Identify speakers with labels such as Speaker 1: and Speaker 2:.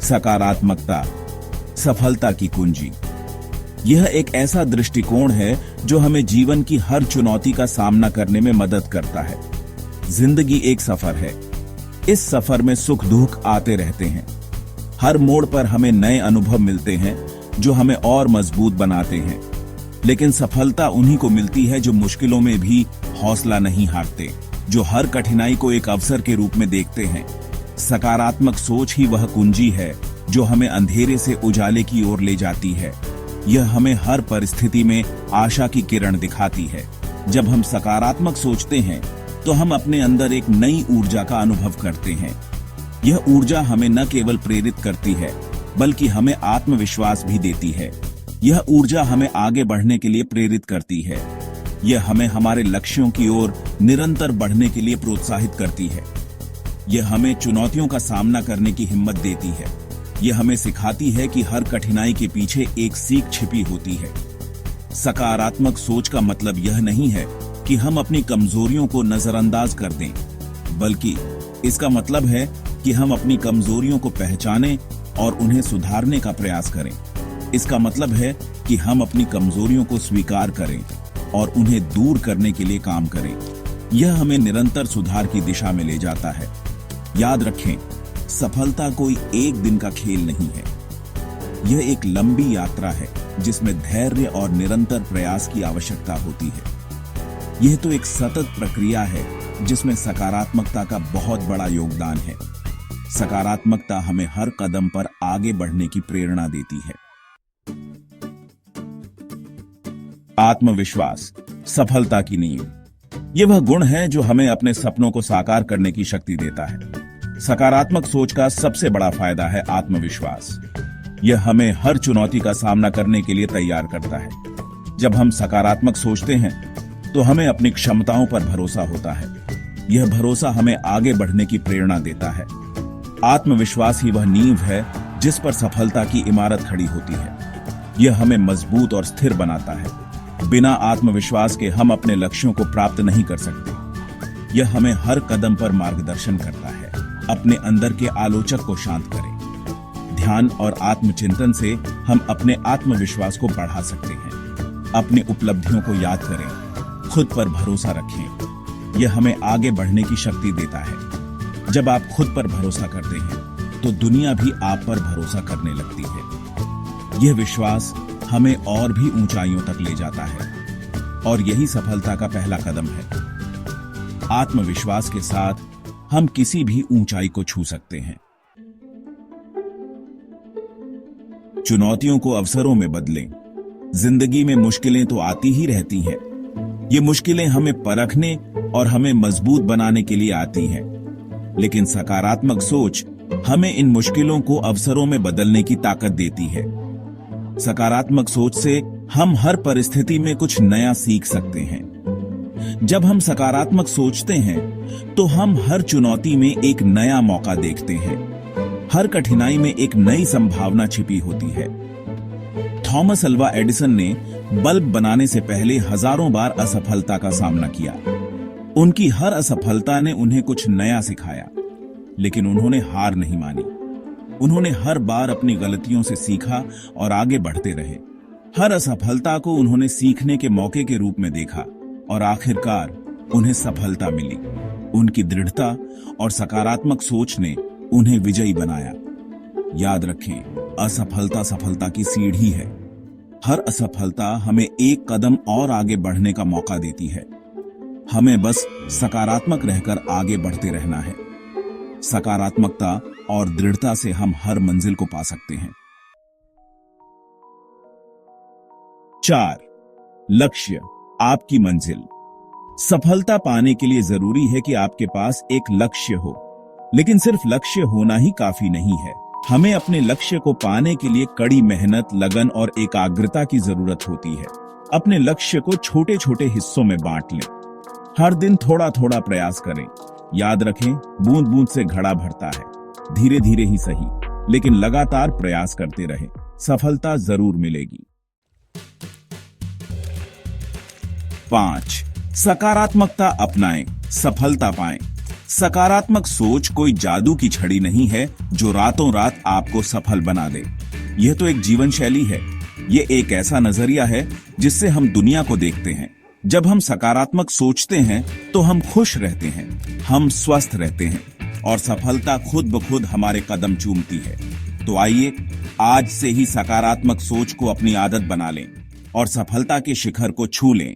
Speaker 1: सकारात्मकता सफलता की कुंजी। यह एक ऐसा दृष्टिकोण है जो हमें जीवन की हर चुनौती का सामना करने में मदद करता है। जिंदगी एक सफर है। इस सफर में सुख दुख आते रहते हैं। हर मोड़ पर हमें नए अनुभव मिलते हैं जो हमें और मजबूत बनाते हैं। लेकिन सफलता उन्हीं को मिलती है जो मुश्किलों में भी हौसला नहीं हारते, जो हर कठिनाई को एक अवसर के रूप में देखते हैं। सकारात्मक सोच ही वह कुंजी है जो हमें अंधेरे से उजाले की ओर ले जाती है। यह हमें हर परिस्थिति में आशा की किरण दिखाती है। जब हम सकारात्मक सोचते हैं तो हम अपने अंदर एक नई ऊर्जा का अनुभव करते हैं। यह ऊर्जा हमें न केवल प्रेरित करती है बल्कि हमें आत्मविश्वास भी देती है। यह ऊर्जा हमें आगे बढ़ने के लिए प्रेरित करती है। यह हमें हमारे लक्ष्यों की ओर निरंतर बढ़ने के लिए प्रोत्साहित करती है। यह हमें चुनौतियों का सामना करने की हिम्मत देती है। यह हमें सिखाती है कि हर कठिनाई के पीछे एक सीख छिपी होती है। सकारात्मक सोच का मतलब यह नहीं है कि हम अपनी कमजोरियों को नजरअंदाज कर दें, बल्कि इसका मतलब है कि हम अपनी कमजोरियों को पहचानें और उन्हें सुधारने का प्रयास करें। इसका मतलब है कि हम अपनी कमजोरियों को स्वीकार करें और उन्हें दूर करने के लिए काम करें। यह हमें निरंतर सुधार की दिशा में ले जाता है। याद रखें, सफलता कोई एक दिन का खेल नहीं है। यह एक लंबी यात्रा है जिसमें धैर्य और निरंतर प्रयास की आवश्यकता होती है। यह तो एक सतत प्रक्रिया है जिसमें सकारात्मकता का बहुत बड़ा योगदान है। सकारात्मकता हमें हर कदम पर आगे बढ़ने की प्रेरणा देती है। आत्मविश्वास सफलता की नींव। यह वह गुण है जो हमें अपने सपनों को साकार करने की शक्ति देता है। सकारात्मक सोच का सबसे बड़ा फायदा है आत्मविश्वास। यह हमें हर चुनौती का सामना करने के लिए तैयार करता है। जब हम सकारात्मक सोचते हैं तो हमें अपनी क्षमताओं पर भरोसा होता है। यह भरोसा हमें आगे बढ़ने की प्रेरणा देता है। आत्मविश्वास ही वह नींव है जिस पर सफलता की इमारत खड़ी होती है। यह हमें मजबूत और स्थिर बनाता है। बिना आत्मविश्वास के हम अपने लक्ष्यों को प्राप्त नहीं कर सकते। यह हमें हर कदम पर मार्गदर्शन करता है। अपने अंदर के आलोचक को शांत करें। ध्यान और आत्मचिंतन से हम अपने आत्मविश्वास को बढ़ा सकते हैं। अपनी उपलब्धियों को याद करें। खुद पर भरोसा रखें। यह हमें आगे बढ़ने की शक्ति देता है। जब आप खुद पर भरोसा करते हैं तो दुनिया भी आप पर भरोसा करने लगती है। यह विश्वास हमें और भी ऊंचाइयों तक ले जाता है और यही सफलता का पहला कदम है। आत्मविश्वास के साथ हम किसी भी ऊंचाई को छू सकते हैं। चुनौतियों को अवसरों में बदलें। जिंदगी में मुश्किलें तो आती ही रहती हैं। ये मुश्किलें हमें परखने और हमें मजबूत बनाने के लिए आती हैं। लेकिन सकारात्मक सोच हमें इन मुश्किलों को अवसरों में बदलने की ताकत देती है। सकारात्मक सोच से हम हर परिस्थिति में कुछ नया सीख सकते हैं। जब हम सकारात्मक सोचते हैं तो हम हर चुनौती में एक नया मौका देखते हैं। हर कठिनाई में एक नई संभावना छिपी होती है। थॉमस अल्वा एडिसन ने बल्ब बनाने से पहले हजारों बार असफलता का सामना किया। उनकी हर असफलता ने उन्हें कुछ नया सिखाया, लेकिन उन्होंने हार नहीं मानी। उन्होंने हर बार अपनी गलतियों से सीखा और आगे बढ़ते रहे। हर असफलता को उन्होंने सीखने के मौके के रूप में देखा और आखिरकार उन्हें सफलता मिली। उनकी दृढ़ता और सकारात्मक सोच ने उन्हें विजयी बनाया। याद रखें, असफलता सफलता की सीढ़ी है। हर असफलता हमें एक कदम और आगे बढ़ने का मौका देती है। हमें बस सकारात्मक रहकर आगे बढ़ते रहना है। सकारात्मकता और दृढ़ता से हम हर मंजिल को पा सकते हैं। 4. लक्ष्य आपकी मंजिल। सफलता पाने के लिए जरूरी है कि आपके पास एक लक्ष्य हो, लेकिन सिर्फ लक्ष्य होना ही काफी नहीं है। हमें अपने लक्ष्य को पाने के लिए कड़ी मेहनत, लगन और एकाग्रता की जरूरत होती है। अपने लक्ष्य को छोटे छोटे हिस्सों में बांट लें। हर दिन थोड़ा थोड़ा प्रयास करें। याद रखें, बूंद बूंद से घड़ा भरता है। धीरे धीरे ही सही, लेकिन लगातार प्रयास करते रहें। सफलता जरूर मिलेगी। 5. सकारात्मकता अपनाएं, सफलता पाएं। सकारात्मक सोच कोई जादू की छड़ी नहीं है जो रातों रात आपको सफल बना दे। यह तो एक जीवन शैली है। ये एक ऐसा नजरिया है जिससे हम दुनिया को देखते हैं। जब हम सकारात्मक सोचते हैं तो हम खुश रहते हैं, हम स्वस्थ रहते हैं और सफलता खुद ब खुद हमारे कदम चूमती है। तो आइए आज से ही सकारात्मक सोच को अपनी आदत बना लें और सफलता के शिखर को छू लें।